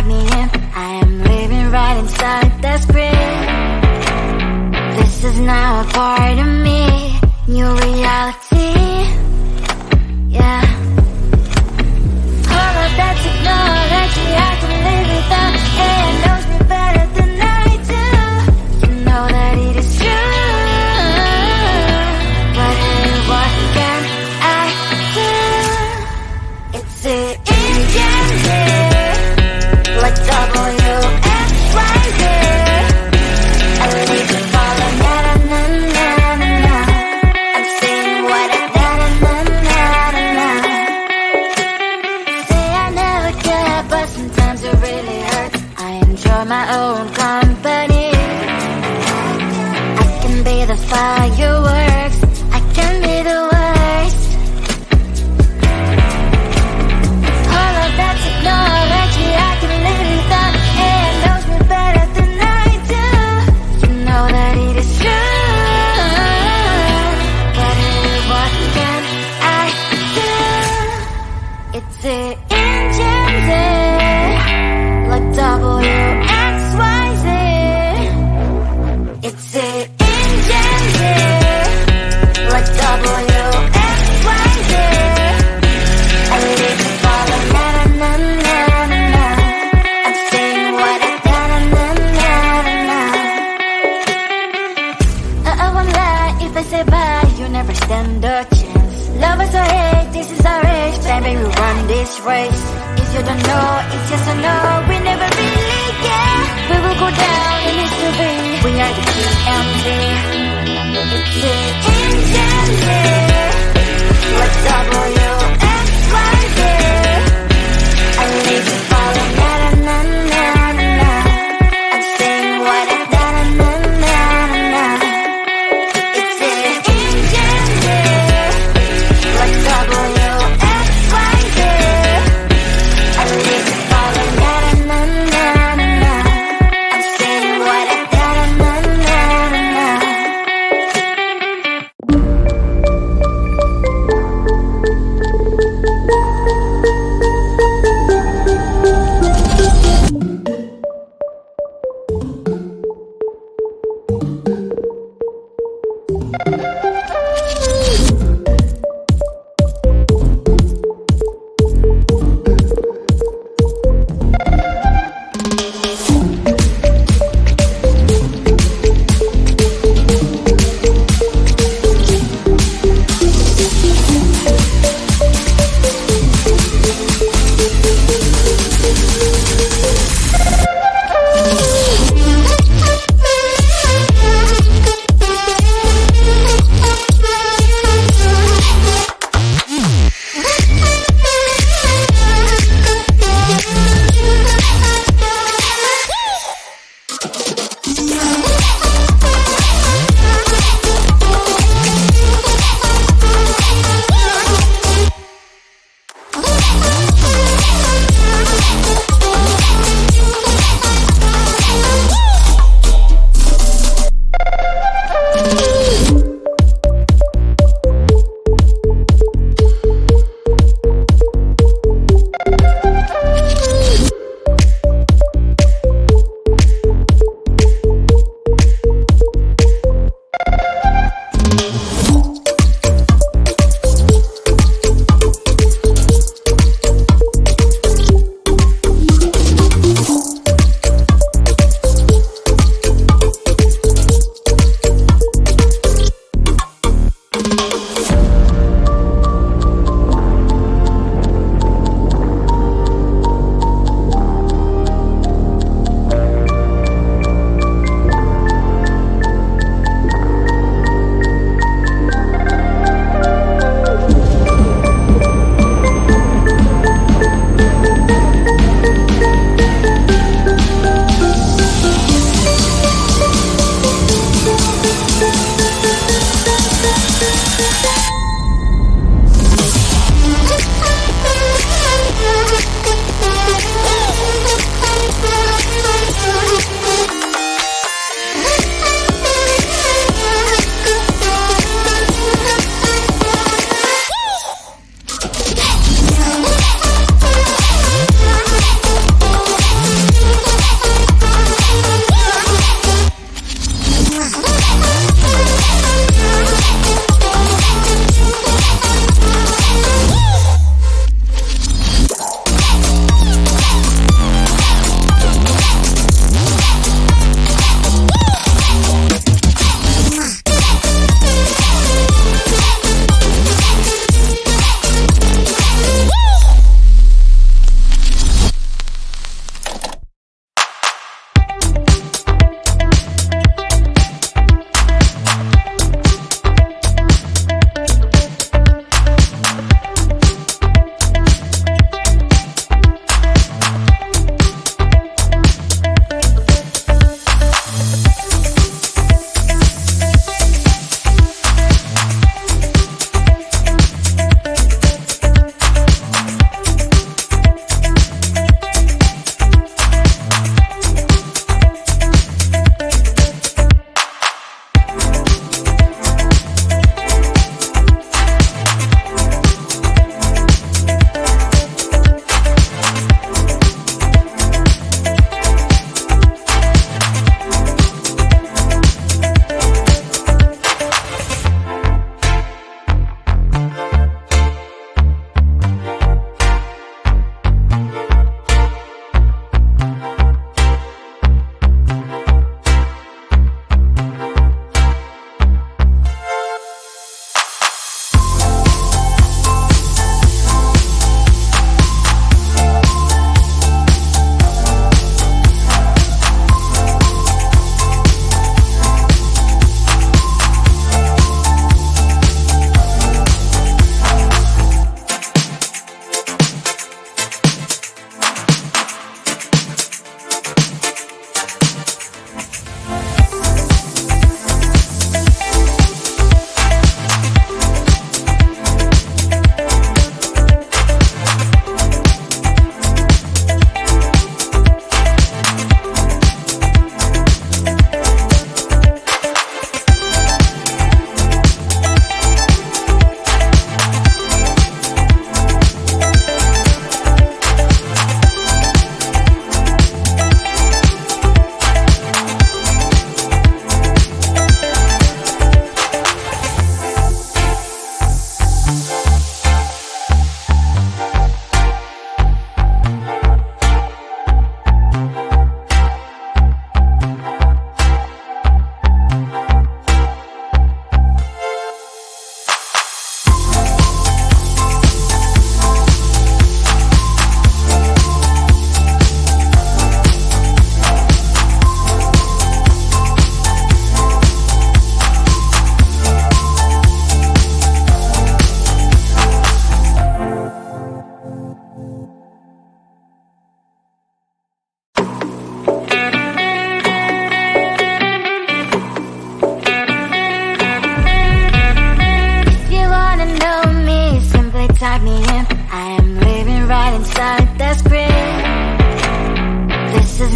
me in. I am living right inside the screen. This is now a part of me, new reality. Yeah. All of that technology I can live without. AI knows me better than I do. You know that it is true. But hey, what can I do? It's the engine like WXYZ. I need to follow na na na na na. I'm saying what I na na na na na. Say I never care, but sometimes it really hurts. I enjoy my own company. I can be the fireworks, I can be the worst. All of that technology I can live without. AI knows me better than I do. You know that it is true. But hey, what can I do? It's the engine like WXYZ. It's the engine like WXYZ. I live to follow na na na na na. I'm saying what I na na na na na. I won't lie if I say bye, you never stand a chance. Love us or hate, this is our age. Baby, we run this race. If you don't know, it's yes or no. We never really care. We will go down in history. We are the TMZ. It's the engine like WXYZ. I need to follow na na na na na. I'm saying what I na na na na na. It's the engine like WXYZ. I need to follow na na na na na. I'm saying what I na na na na na.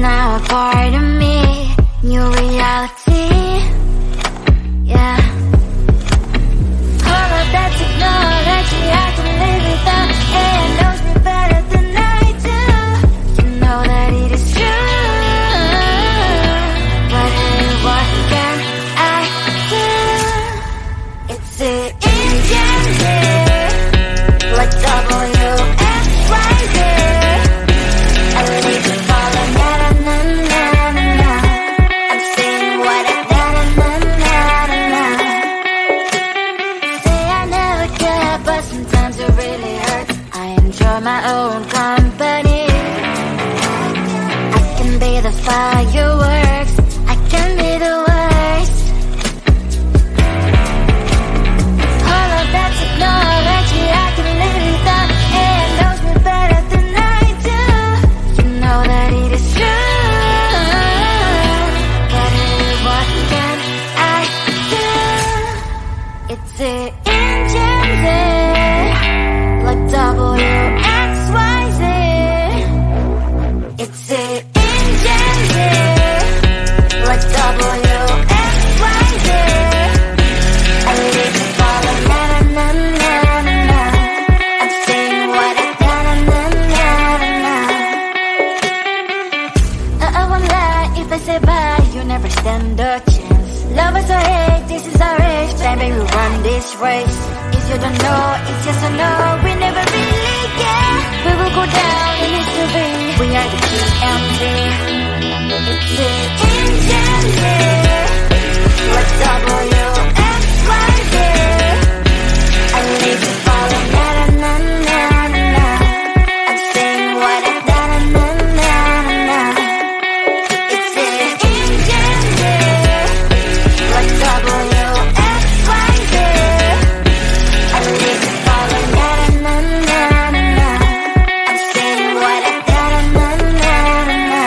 now a part of me, new reality, yeah. All of that technology I can live without, and it knows me better than I do. You know that it is true, but hey, what can I do? It's the engine, like WXYZ. I leave you falling, na-na-na-na-na-na. I'm saying what I na-na-na-na-na. Say I never care, but sometimes it really hurts. I enjoy my own company. I can be the fireworks, I can be the worst. All of that technology I can live without, and it knows me better than I do. You know that it is true, but hey, what can I do? It's the engine there, like WXYZ. It's the engine there, like WXYZ. I live to follow, na-na-na-na-na-na. I'm saying what I na-na-na-na-na. I won't lie if I say bye, you never stand a chance. Love us or hate, this is our race. Then baby, run this race. If you don't know, it's yes or no. We never really care. We will go down in history. We are the TMZ. It's the engineer. What's WXYZ? I need to follow na na na na na. I'm saying what I da na na na na. It's the engineer. What's WXYZ? I need to follow na na na na na. I'm saying what I da na na na na.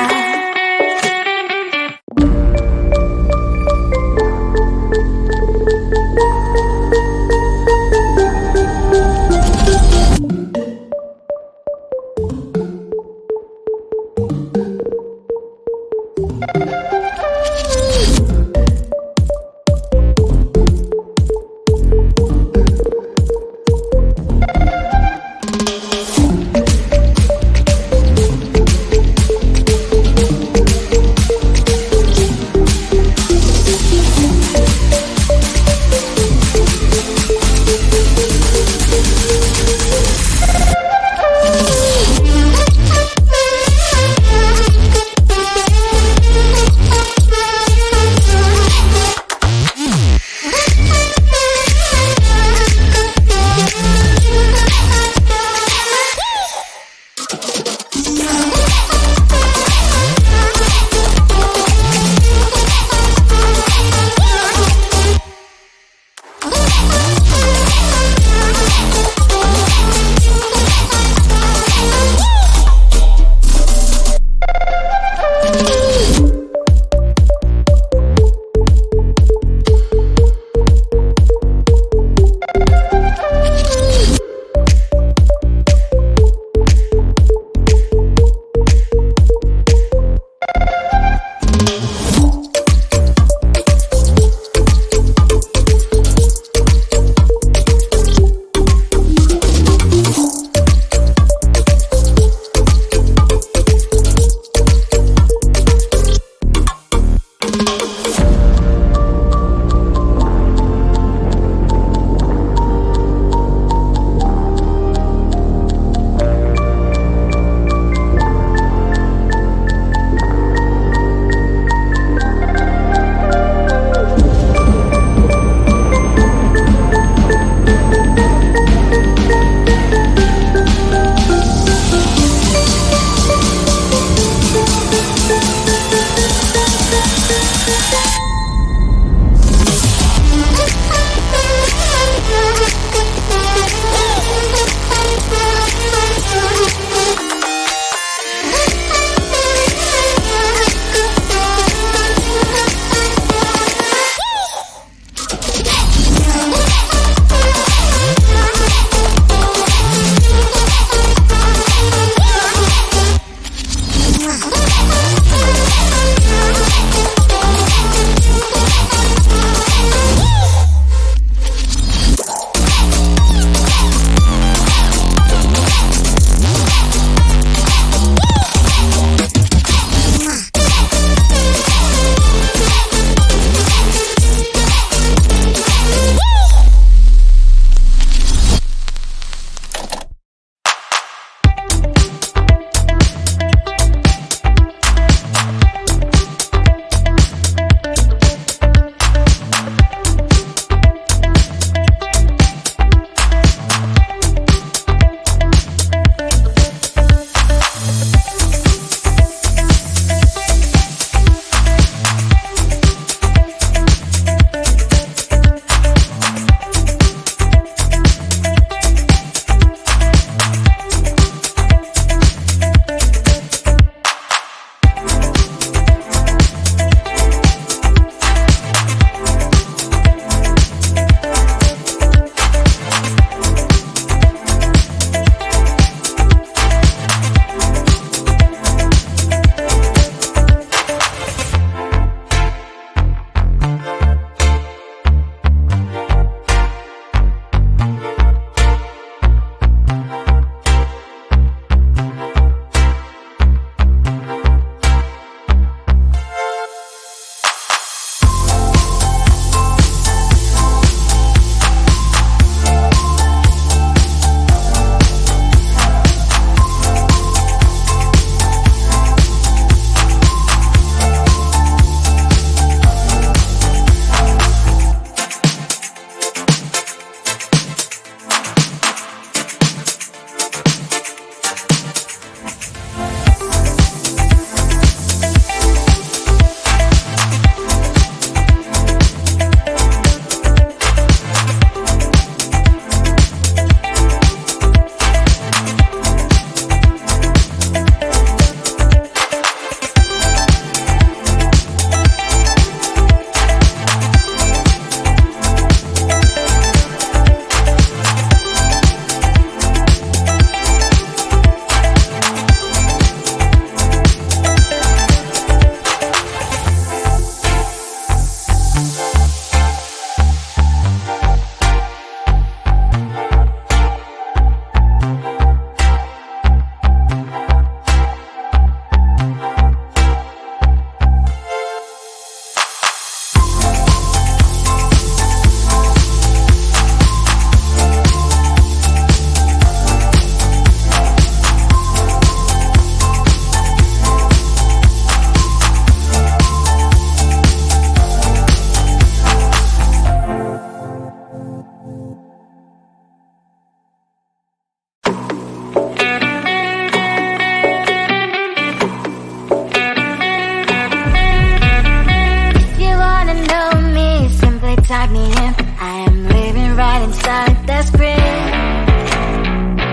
plug me in. I am living right inside the screen.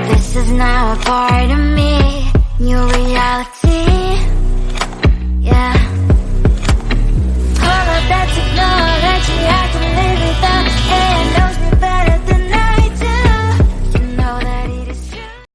This is now a part of me, new reality.